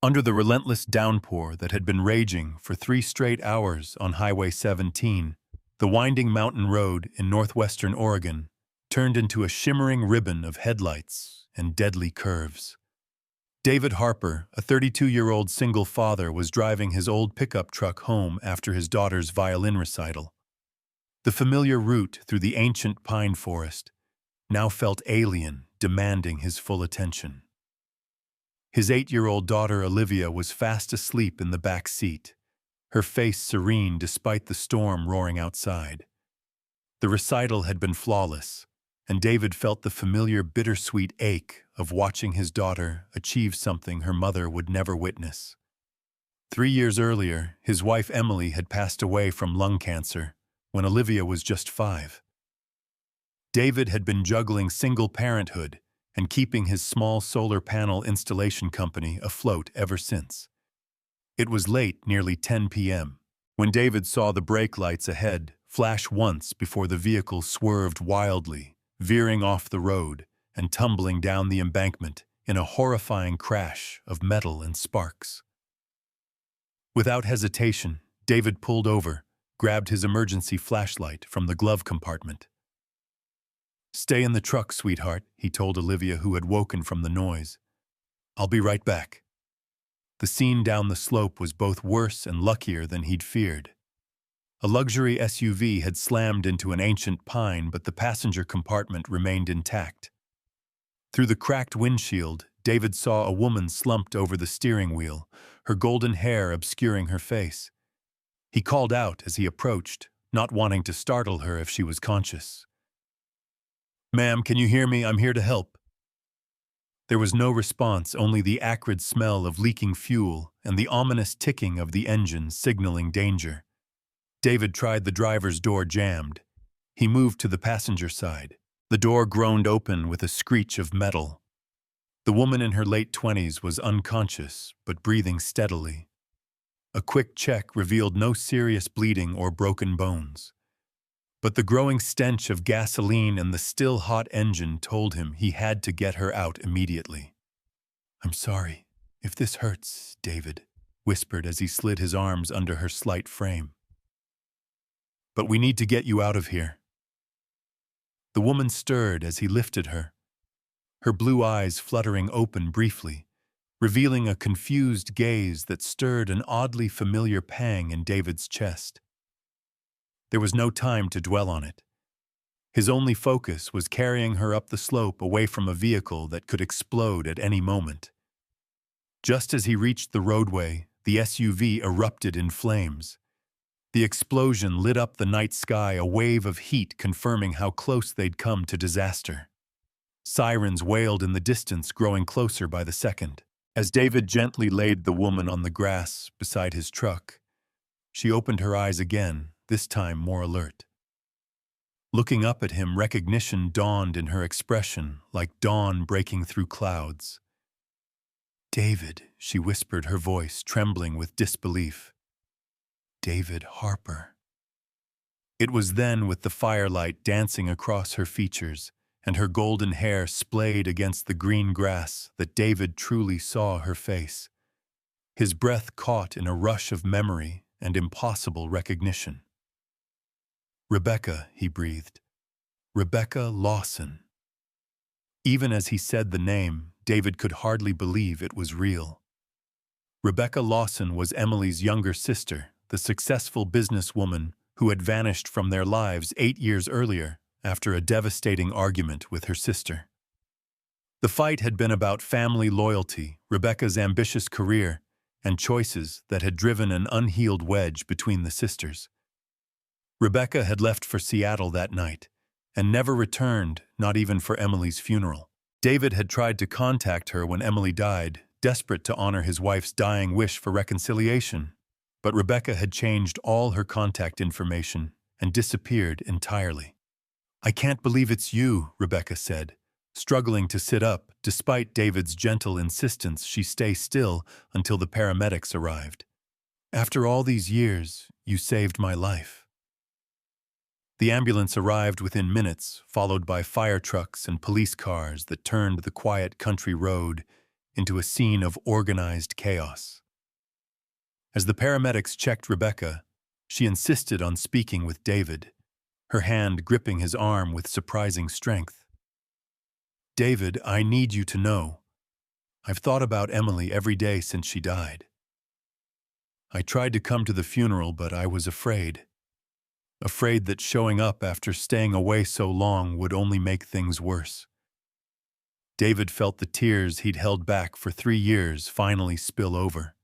Under the relentless downpour that had been raging for 3 straight hours on Highway 17, the winding mountain road in northwestern Oregon turned into a shimmering ribbon of headlights and deadly curves. David Harper, a 32-year-old single father, was driving his old pickup truck home after his daughter's violin recital. The familiar route through the ancient pine forest now felt alien, demanding his full attention. His 8-year-old daughter Olivia was fast asleep in the back seat, her face serene despite the storm roaring outside. The recital had been flawless, and David felt the familiar bittersweet ache of watching his daughter achieve something her mother would never witness. 3 years earlier, his wife Emily had passed away from lung cancer when Olivia was just 5. David had been juggling single parenthood and keeping his small solar panel installation company afloat ever since. It was late, nearly 10 p.m., when David saw the brake lights ahead flash once before the vehicle swerved wildly, veering off the road and tumbling down the embankment in a horrifying crash of metal and sparks. Without hesitation, David pulled over, grabbed his emergency flashlight from the glove compartment. "Stay in the truck, sweetheart," he told Olivia, who had woken from the noise. "I'll be right back." The scene down the slope was both worse and luckier than he'd feared. A luxury SUV had slammed into an ancient pine, but the passenger compartment remained intact. Through the cracked windshield, David saw a woman slumped over the steering wheel, her golden hair obscuring her face. He called out as he approached, not wanting to startle her if she was conscious. "Ma'am, can you hear me? I'm here to help." There was no response, only the acrid smell of leaking fuel and the ominous ticking of the engine signaling danger. David tried the driver's door jammed. He moved to the passenger side. The door groaned open with a screech of metal. The woman in her late 20s was unconscious, but breathing steadily. A quick check revealed no serious bleeding or broken bones. But the growing stench of gasoline and the still hot engine told him he had to get her out immediately. "I'm sorry if this hurts," David whispered as he slid his arms under her slight frame. "But we need to get you out of here." The woman stirred as he lifted her, her blue eyes fluttering open briefly, revealing a confused gaze that stirred an oddly familiar pang in David's chest. There was no time to dwell on it. His only focus was carrying her up the slope away from a vehicle that could explode at any moment. Just as he reached the roadway, the SUV erupted in flames. The explosion lit up the night sky, a wave of heat confirming how close they'd come to disaster. Sirens wailed in the distance, growing closer by the second. As David gently laid the woman on the grass beside his truck, she opened her eyes again, this time more alert. Looking up at him, recognition dawned in her expression, like dawn breaking through clouds. "David," she whispered, her voice trembling with disbelief. "David Harper." It was then, with the firelight dancing across her features and her golden hair splayed against the green grass, that David truly saw her face. His breath caught in a rush of memory and impossible recognition. "Rebecca," he breathed. "Rebecca Lawson." Even as he said the name, David could hardly believe it was real. Rebecca Lawson was Emily's younger sister, the successful businesswoman who had vanished from their lives 8 years earlier after a devastating argument with her sister. The fight had been about family loyalty, Rebecca's ambitious career, and choices that had driven an unhealed wedge between the sisters. Rebecca had left for Seattle that night, and never returned, not even for Emily's funeral. David had tried to contact her when Emily died, desperate to honor his wife's dying wish for reconciliation, but Rebecca had changed all her contact information and disappeared entirely. "I can't believe it's you," Rebecca said, struggling to sit up. Despite David's gentle insistence she stay still until the paramedics arrived. "After all these years, you saved my life." The ambulance arrived within minutes, followed by fire trucks and police cars that turned the quiet country road into a scene of organized chaos. As the paramedics checked Rebecca, she insisted on speaking with David, her hand gripping his arm with surprising strength. "David, I need you to know. I've thought about Emily every day since she died. I tried to come to the funeral, but I was afraid. Afraid that showing up after staying away so long would only make things worse." David felt the tears he'd held back for 3 years finally spill over.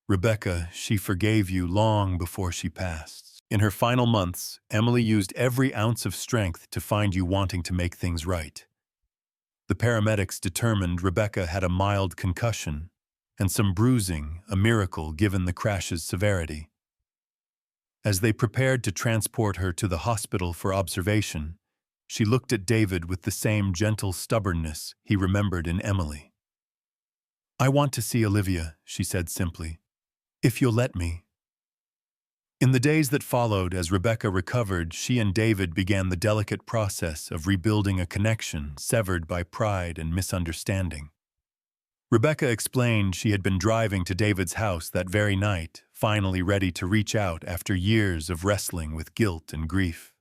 "Rebecca, she forgave you long before she passed. In her final months, Emily used every ounce of strength to find you wanting to make things right." The paramedics determined Rebecca had a mild concussion and some bruising, a miracle given the crash's severity. As they prepared to transport her to the hospital for observation, she looked at David with the same gentle stubbornness he remembered in Emily. "I want to see Olivia," she said simply, "if you'll let me." In the days that followed, as Rebecca recovered, she and David began the delicate process of rebuilding a connection severed by pride and misunderstanding. Rebecca explained she had been driving to David's house that very night, finally ready to reach out after years of wrestling with guilt and grief.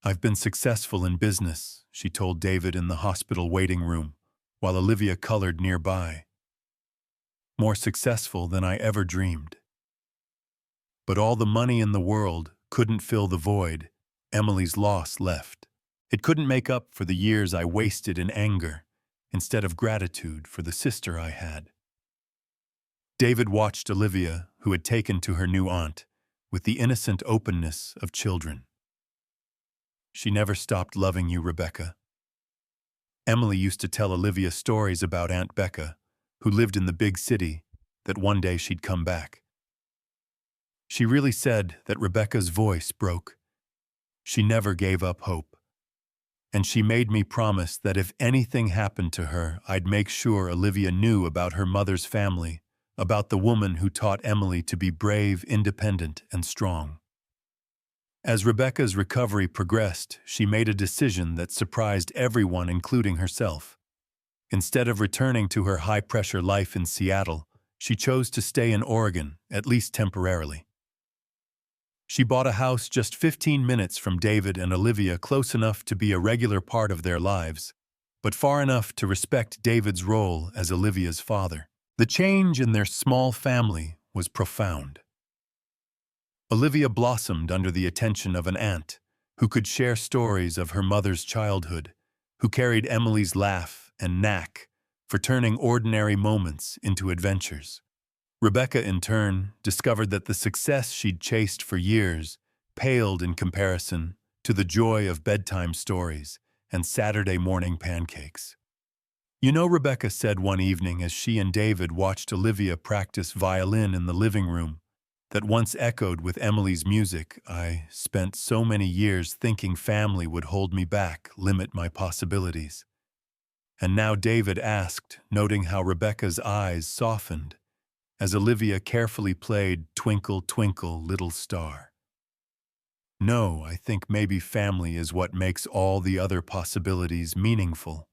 "I've been successful in business," she told David in the hospital waiting room, while Olivia colored nearby. "More successful than I ever dreamed. But all the money in the world couldn't fill the void Emily's loss left. It couldn't make up for the years I wasted in anger, instead of gratitude for the sister I had." David watched Olivia, who had taken to her new aunt, with the innocent openness of children. "She never stopped loving you, Rebecca." Emily used to tell Olivia stories about Aunt Becca, who lived in the big city, that one day she'd come back. She really said that Rebecca's voice broke. She never gave up hope. And she made me promise that if anything happened to her, I'd make sure Olivia knew about her mother's family, about the woman who taught Emily to be brave, independent, and strong. As Rebecca's recovery progressed, she made a decision that surprised everyone, including herself. Instead of returning to her high-pressure life in Seattle, she chose to stay in Oregon, at least temporarily. She bought a house just 15 minutes from David and Olivia, close enough to be a regular part of their lives, but far enough to respect David's role as Olivia's father. The change in their small family was profound. Olivia blossomed under the attention of an aunt who could share stories of her mother's childhood, who carried Emily's laugh and knack for turning ordinary moments into adventures. Rebecca, in turn, discovered that the success she'd chased for years paled in comparison to the joy of bedtime stories and Saturday morning pancakes. "You know," Rebecca said one evening as she and David watched Olivia practice violin in the living room, that once echoed with Emily's music, "I spent so many years thinking family would hold me back, limit my possibilities." And now David asked, noting how Rebecca's eyes softened as Olivia carefully played Twinkle, Twinkle, Little Star. "No, I think maybe family is what makes all the other possibilities meaningful.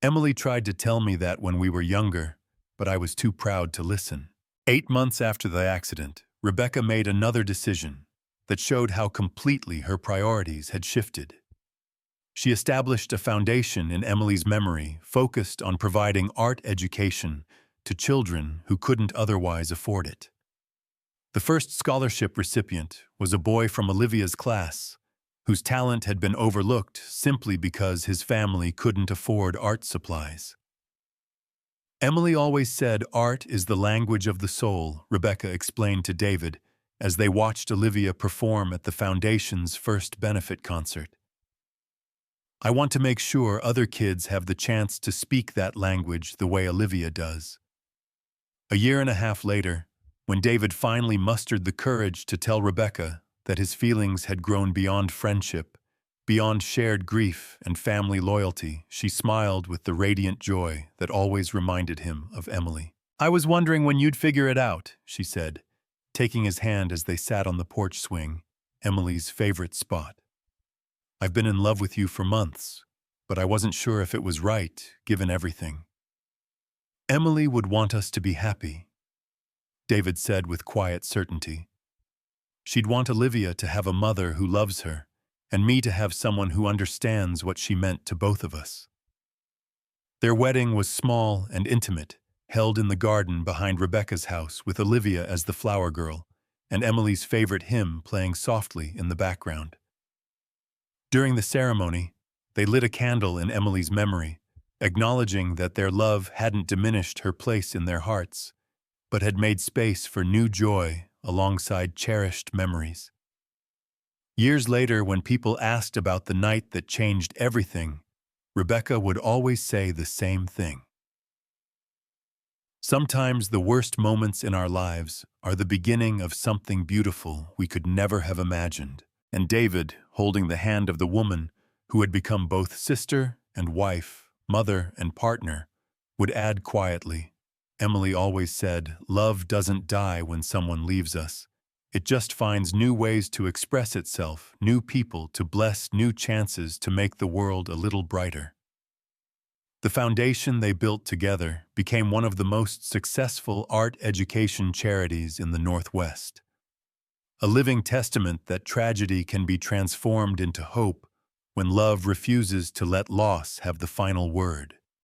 Emily tried to tell me that when we were younger, but I was too proud to listen." 8 months after the accident, Rebecca made another decision that showed how completely her priorities had shifted. She established a foundation in Emily's memory focused on providing art education to children who couldn't otherwise afford it. The first scholarship recipient was a boy from Olivia's class, whose talent had been overlooked simply because his family couldn't afford art supplies. "Emily always said art is the language of the soul," Rebecca explained to David as they watched Olivia perform at the Foundation's first benefit concert. "I want to make sure other kids have the chance to speak that language the way Olivia does." A year and a half later, when David finally mustered the courage to tell Rebecca that his feelings had grown beyond friendship, beyond shared grief and family loyalty, she smiled with the radiant joy that always reminded him of Emily. "I was wondering when you'd figure it out," she said, taking his hand as they sat on the porch swing, Emily's favorite spot. "I've been in love with you for months, but I wasn't sure if it was right, given everything." Emily would want us to be happy, David said with quiet certainty. She'd want Olivia to have a mother who loves her, and me to have someone who understands what she meant to both of us. Their wedding was small and intimate, held in the garden behind Rebecca's house with Olivia as the flower girl, and Emily's favorite hymn playing softly in the background. During the ceremony, they lit a candle in Emily's memory, acknowledging that their love hadn't diminished her place in their hearts, but had made space for new joy alongside cherished memories. Years later, when people asked about the night that changed everything, Rebecca would always say the same thing. Sometimes the worst moments in our lives are the beginning of something beautiful we could never have imagined. And David, holding the hand of the woman who had become both sister and wife, mother and partner, would add quietly, Emily always said, "Love doesn't die when someone leaves us. It just finds new ways to express itself, new people to bless, new chances to make the world a little brighter." The foundation they built together became one of the most successful art education charities in the Northwest. A living testament that tragedy can be transformed into hope when love refuses to let loss have the final word.